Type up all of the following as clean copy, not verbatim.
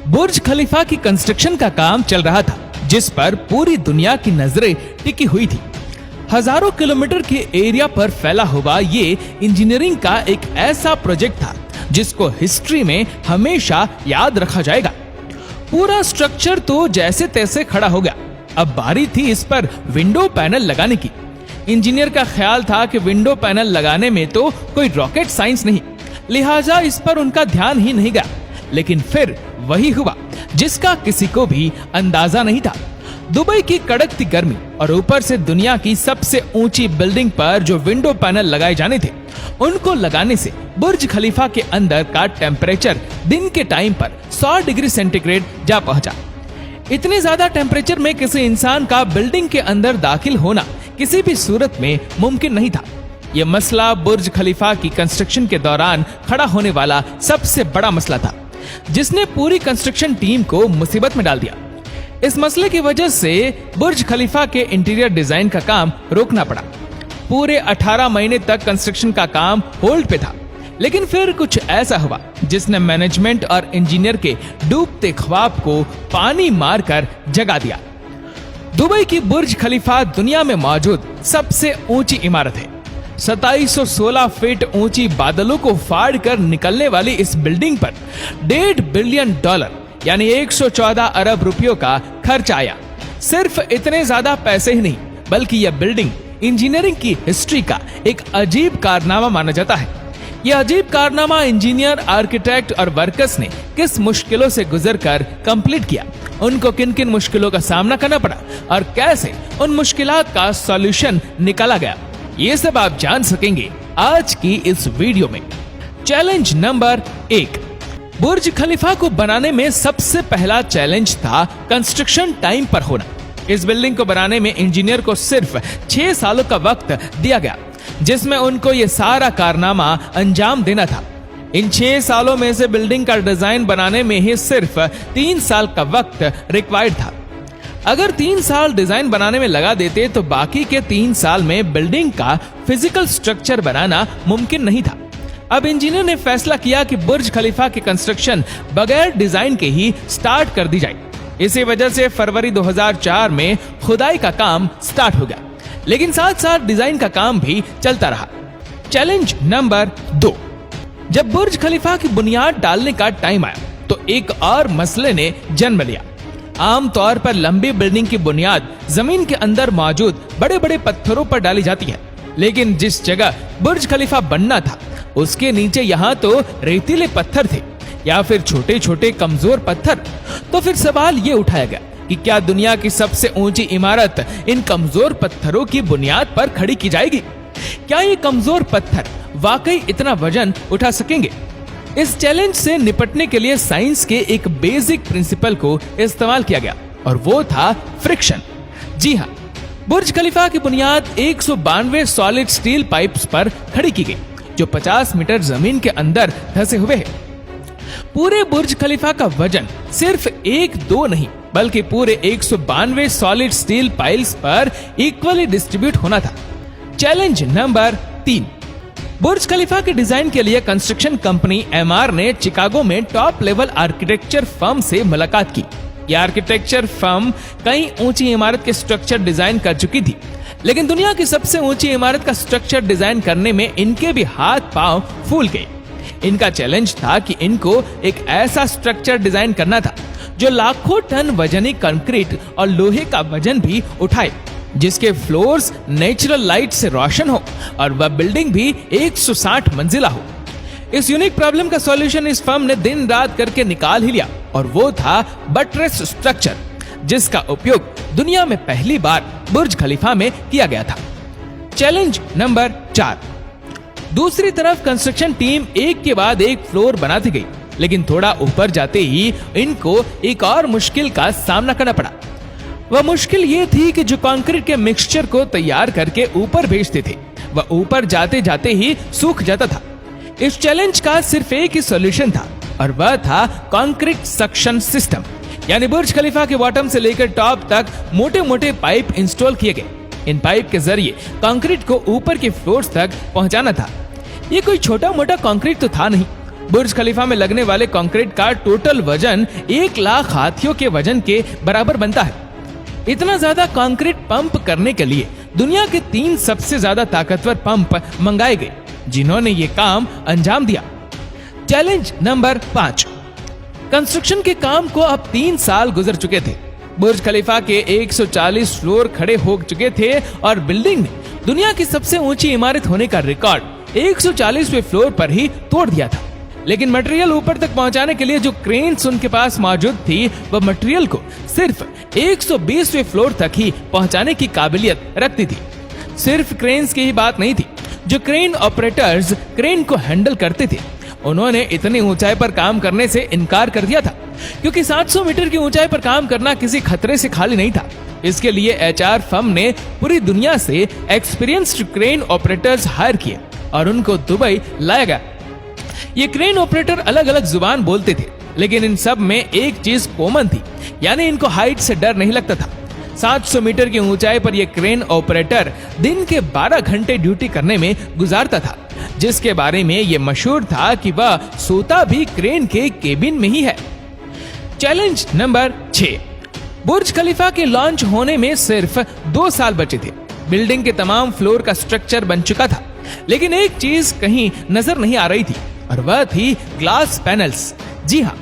बुर्ज खलीफा की कंस्ट्रक्शन का काम चल रहा था, जिस पर पूरी दुनिया की नजरें टिकी हुई थी। हजारों किलोमीटर के एरिया पर फैला हुआ ये इंजीनियरिंग का एक ऐसा प्रोजेक्ट था जिसको हिस्ट्री में हमेशा याद रखा जाएगा। पूरा स्ट्रक्चर तो जैसे तैसे खड़ा हो गया। अब बारी थी इस पर विंडो पैनल लगाने की। इंजीनियर का ख्याल था कि विंडो पैनल लगाने में तो कोई रॉकेट साइंस नहीं, लिहाजा इस पर उनका ध्यान ही नहीं गया। लेकिन फिर वही हुआ जिसका किसी को भी अंदाजा नहीं था। दुबई की कड़कती गर्मी और ऊपर से दुनिया की सबसे ऊंची बिल्डिंग पर जो विंडो पैनल लगाए जाने थे, उनको लगाने से बुर्ज खलीफा के अंदर का टेम्परेचर दिन के टाइम पर 100 डिग्री सेंटीग्रेड जा पहुंचा। इतने ज्यादा टेम्परेचर में किसी इंसान का बिल्डिंग के अंदर दाखिल होना किसी भी सूरत में मुमकिन नहीं था। यह मसला बुर्ज खलीफा की कंस्ट्रक्शन के दौरान खड़ा होने वाला सबसे बड़ा मसला था, जिसने पूरी कंस्ट्रक्शन टीम को मुसीबत में डाल दिया। इस मसले की वजह से बुर्ज खलीफा के इंटीरियर डिजाइन का काम रोकना पड़ा। पूरे 18 महीने तक कंस्ट्रक्शन का काम होल्ड पे था। लेकिन फिर कुछ ऐसा हुआ जिसने मैनेजमेंट और इंजीनियर के डूबते ख्वाब को पानी मारकर जगा दिया। दुबई की बुर्ज खलीफा दुनिया में मौजूद सबसे ऊंची इमारत है। 2716 फीट ऊंची बादलों को फाड़ कर निकलने वाली इस बिल्डिंग पर $1.5 बिलियन यानी 114 अरब रुपयों का खर्च आया। सिर्फ इतने ज्यादा पैसे ही नहीं, बल्कि यह बिल्डिंग इंजीनियरिंग की हिस्ट्री का एक अजीब कारनामा माना जाता है। यह अजीब कारनामा इंजीनियर, आर्किटेक्ट और वर्कर्स ने किस मुश्किलों से गुजरकर कंप्लीट किया, उनको किन किन मुश्किलों का सामना करना पड़ा और कैसे उन मुश्किलात का सॉल्यूशन निकाला गया, ये सब आप जान सकेंगे आज की इस वीडियो में। Challenge number 1। बुर्ज खलीफा को बनाने में सबसे पहला चैलेंज था कंस्ट्रक्शन टाइम पर होना। इस बिल्डिंग को बनाने में इंजीनियर को सिर्फ 6 सालों का वक्त दिया गया, जिसमें उनको ये सारा कारनामा अंजाम देना था। इन 6 सालों में से बिल्डिंग का डिजाइन बनाने में ही सिर्फ 3 साल का वक्त रिक्वायर्ड था। अगर 3 साल डिजाइन बनाने में लगा देते तो बाकी के 3 साल में बिल्डिंग का फिजिकल स्ट्रक्चर बनाना मुमकिन नहीं था। अब इंजीनियर ने फैसला किया कि बुर्ज खलीफा की कंस्ट्रक्शन बगैर डिजाइन के ही स्टार्ट कर दी जाए। इसी वजह से फरवरी 2004 में खुदाई का काम स्टार्ट हो गया, लेकिन साथ साथ डिजाइन का काम भी चलता रहा। Challenge number 2। जब बुर्ज खलीफा की बुनियाद डालने का टाइम आया तो एक और मसले ने जन्म लिया। आमतौर पर लंबी बिल्डिंग की बुनियाद जमीन के अंदर मौजूद बड़े बड़े पत्थरों पर डाली जाती है, लेकिन जिस जगह बुर्ज खलीफा बनना था उसके नीचे यहाँ तो रेतीले पत्थर थे या फिर छोटे छोटे कमजोर पत्थर। तो फिर सवाल ये उठाया गया कि क्या दुनिया की सबसे ऊंची इमारत इन कमजोर पत्थरों की बुनियाद पर खड़ी की जाएगी? क्या ये कमजोर पत्थर वाकई इतना वजन उठा सकेंगे? इस चैलेंज से निपटने के लिए साइंस के एक बेसिक प्रिंसिपल को इस्तेमाल किया गया और वो था फ्रिक्शन। जी हाँ, बुर्ज खलीफा की बुनियाद 192 सॉलिड स्टील पाइप्स पर खड़ी की गई, जो 50 मीटर जमीन के अंदर धंसे हुए हैं। पूरे बुर्ज खलीफा का वजन सिर्फ 1-2 नहीं, बल्कि पूरे 192 सॉलिड स्टील पाइल्स पर इक्वली डिस्ट्रीब्यूट होना था। Challenge number 3। बुर्ज खलीफा के डिजाइन के लिए कंस्ट्रक्शन कंपनी एमआर ने चिकागो में टॉप लेवल आर्किटेक्चर फर्म से मुलाकात की। यह आर्किटेक्चर फर्म कई ऊंची इमारत के स्ट्रक्चर डिजाइन कर चुकी थी, लेकिन दुनिया की सबसे ऊंची इमारत का स्ट्रक्चर डिजाइन करने में इनके भी हाथ पांव फूल गए। इनका चैलेंज था कि इनको एक ऐसा स्ट्रक्चर डिजाइन करना था जो लाखों टन वजनी कंक्रीट और लोहे का वजन भी उठाए, जिसके फ्लोर्स नेचुरल लाइट से रोशन हो और वह बिल्डिंग भी 160 मंजिला हो। इस यूनिक प्रॉब्लम का सॉल्यूशन इस फर्म ने दिन रात करके निकाल ही लिया और वो था बटरेस स्ट्रक्चर, जिसका उपयोग दुनिया में पहली बार बुर्ज खलीफा में किया गया था। Challenge number 4। दूसरी तरफ कंस्ट्रक्शन टीम एक के बाद एक फ्लोर बनाती गई, लेकिन थोड़ा ऊपर जाते ही इनको एक और मुश्किल का सामना करना पड़ा। वह मुश्किल ये थी कि जो कंक्रीट के मिक्सचर को तैयार करके ऊपर भेजते थे, वह ऊपर जाते जाते ही सूख जाता था। इस चैलेंज का सिर्फ एक ही सॉल्यूशन था और वह था कंक्रीट सक्शन सिस्टम, यानी बुर्ज खलीफा के बॉटम से लेकर टॉप तक मोटे मोटे पाइप इंस्टॉल किए गए। इन पाइप के जरिए कंक्रीट को ऊपर के फ्लोर्स तक पहुंचाना था। ये कोई छोटा मोटा कंक्रीट तो था नहीं, बुर्ज खलीफा में लगने वाले कंक्रीट का टोटल वजन 1 लाख हाथियों के वजन के बराबर बनता है। इतना ज्यादा कंक्रीट पंप करने के लिए दुनिया के 3 सबसे ज्यादा ताकतवर पंप मंगाए गए, जिन्होंने ये काम अंजाम दिया। Challenge number 5। कंस्ट्रक्शन के काम को अब 3 साल गुजर चुके थे। बुर्ज खलीफा के 140 फ्लोर खड़े हो चुके थे और बिल्डिंग ने दुनिया की सबसे ऊंची इमारत होने का रिकॉर्ड 140वें फ्लोर पर ही तोड़ दिया था। लेकिन मटेरियल ऊपर तक पहुंचाने के लिए जो क्रेन्स उनके पास मौजूद थी, वह मटेरियल को सिर्फ 120वें फ्लोर तक ही पहुंचाने की काबिलियत रखती थी। सिर्फ क्रेन्स की ही बात नहीं थी, जो क्रेन ऑपरेटर्स क्रेन को हैंडल करते थे, उन्होंने इतनी ऊंचाई पर काम करने से इनकार कर दिया था, क्योंकि 700 मीटर की ऊंचाई पर काम करना किसी खतरे से खाली नहीं था। इसके लिए एचआर फर्म ने पूरी दुनिया से एक्सपीरियंस्ड क्रेन ऑपरेटर्स हायर किए और उनको दुबई लाया गया। ये क्रेन ऑपरेटर अलग अलग जुबान बोलते थे, लेकिन इन सब में एक चीज कॉमन थी, यानी इनको हाइट से डर नहीं लगता था। 700 मीटर की ऊंचाई पर यह क्रेन ऑपरेटर दिन के 12 घंटे ड्यूटी करने में गुजारता था, जिसके बारे में यह मशहूर था कि वह सोता भी क्रेन के केबिन में ही है। Challenge number 6। बुर्ज खलीफा के लॉन्च होने में सिर्फ 2 साल बचे थे। बिल्डिंग के तमाम फ्लोर का स्ट्रक्चर बन चुका था, लेकिन एक चीज कहीं नजर नहीं आ रही थी, और वह थी ग्लास पैनल्स। जी हाँ,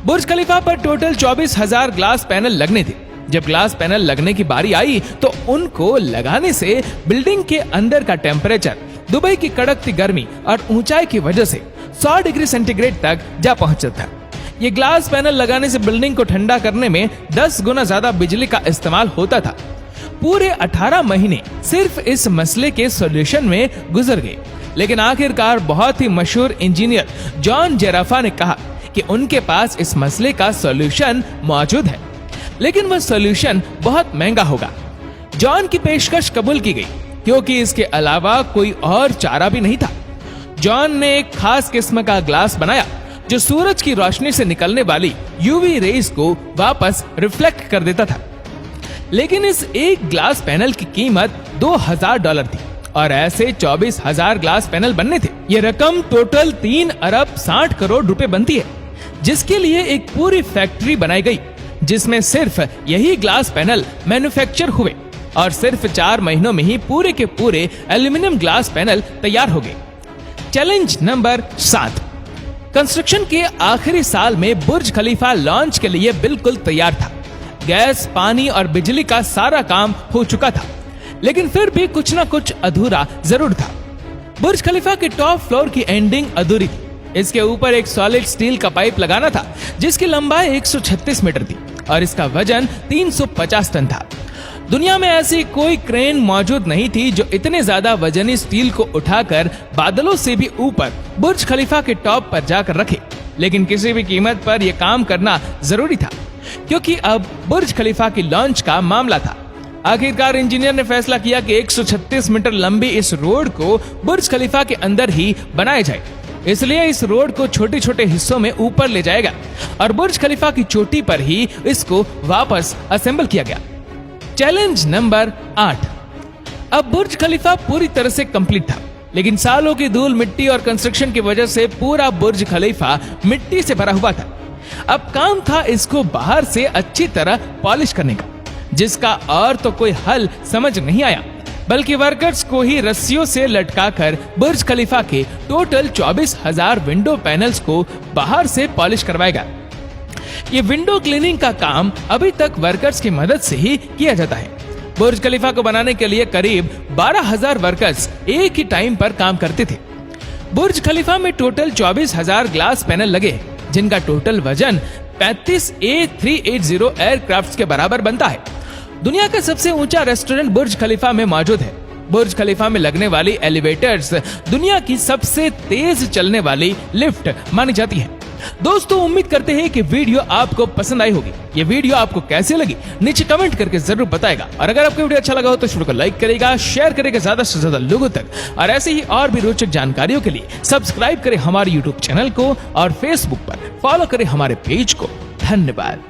बुर्ज खलीफा पर टोटल 24,000 ग्लास पैनल लगने थे। जब ग्लास पैनल लगने की बारी आई तो उनको लगाने से बिल्डिंग के अंदर का टेम्परेचर दुबई की कड़कती गर्मी और ऊंचाई की वजह से 100 डिग्री सेंटीग्रेड तक जा पहुंचा था। ये ग्लास पैनल लगाने से बिल्डिंग को ठंडा करने में 10 गुना ज्यादा बिजली का इस्तेमाल होता था। पूरे 18 महीने सिर्फ इस मसले के सॉल्यूशन में गुजर गए, लेकिन आखिरकार बहुत ही मशहूर इंजीनियर जॉन जेराफा ने कहा कि उनके पास इस मसले का सॉल्यूशन मौजूद है, लेकिन वह सॉल्यूशन बहुत महंगा होगा। जॉन की पेशकश कबूल की गई, क्योंकि इसके अलावा कोई और चारा भी नहीं था। जॉन ने एक खास किस्म का ग्लास बनाया जो सूरज की रोशनी से निकलने वाली यूवी रेज को वापस रिफ्लेक्ट कर देता था। लेकिन इस एक ग्लास पैनल की कीमत $2,000 थी और ऐसे 24,000 ग्लास पैनल बनने थे। ये रकम टोटल 3 अरब 60 करोड़ रुपए बनती है, जिसके लिए एक पूरी फैक्ट्री बनाई गई, जिसमें सिर्फ यही ग्लास पैनल मैन्युफैक्चर हुए और सिर्फ 4 महीनों में ही पूरे के पूरे एल्यूमिनियम ग्लास पैनल तैयार हो गए। Challenge number 7। कंस्ट्रक्शन के आखिरी साल में बुर्ज खलीफा लॉन्च के लिए बिल्कुल तैयार था। गैस, पानी और बिजली का सारा काम हो चुका था, लेकिन फिर भी कुछ ना कुछ अधूरा जरूर था। बुर्ज खलीफा के टॉप फ्लोर की एंडिंग अधूरी थी। इसके ऊपर एक सॉलिड स्टील का पाइप लगाना था, जिसकी लंबाई 136 मीटर थी और इसका वजन 350 टन था। दुनिया में ऐसी कोई क्रेन मौजूद नहीं थी जो इतने ज्यादा वजनी स्टील को उठाकर बादलों से भी ऊपर बुर्ज खलीफा के टॉप पर जाकर रखे। लेकिन किसी भी कीमत पर यह काम करना जरूरी था, क्योंकि अब बुर्ज खलीफा की लॉन्च का मामला था। आखिरकार इंजीनियर ने फैसला किया कि 136 मीटर लंबी इस रोड को बुर्ज खलीफा के अंदर ही बनाया जाए। इसलिए इस रोड को छोटे छोटे हिस्सों में ऊपर ले जाएगा और बुर्ज खलीफा की चोटी पर ही इसको वापस असेंबल किया गया। Challenge number 8। अब बुर्ज खलीफा पूरी तरह से कंप्लीट था, लेकिन सालों की धूल, मिट्टी और कंस्ट्रक्शन की वजह से पूरा बुर्ज खलीफा मिट्टी से भरा हुआ था। अब काम था इसको बाहर से अच्छी तरह पॉलिश करने का, जिसका और तो कोई हल समझ नहीं आया, बल्कि वर्कर्स को ही रस्सियों से लटकाकर बुर्ज खलीफा के टोटल 24,000 विंडो पैनल्स को बाहर से पॉलिश करवाएगा। ये विंडो क्लीनिंग का काम अभी तक वर्कर्स की मदद से ही किया जाता है। बुर्ज खलीफा को बनाने के लिए करीब 12,000 वर्कर्स एक ही टाइम पर काम करते थे। बुर्ज खलीफा में टोटल 24,000 ग्लास पैनल लगे, जिनका टोटल वजन 35 A380 एयरक्राफ्ट के बराबर बनता है। दुनिया का सबसे ऊंचा रेस्टोरेंट बुर्ज खलीफा में मौजूद है। बुर्ज खलीफा में लगने वाली एलिवेटर्स दुनिया की सबसे तेज चलने वाली लिफ्ट मानी जाती है। दोस्तों, उम्मीद करते हैं कि वीडियो आपको पसंद आई होगी। ये वीडियो आपको कैसे लगी नीचे कमेंट करके जरूर बताएगा, और अगर आपको वीडियो अच्छा लगा हो तो वीडियो को लाइक करेगा, शेयर करेगा ज्यादा से ज्यादा लोगों तक, और ऐसे ही और भी रोचक जानकारियों के लिए सब्सक्राइब करें हमारे यूट्यूब चैनल को और फेसबुक पर फॉलो करें हमारे पेज को। धन्यवाद।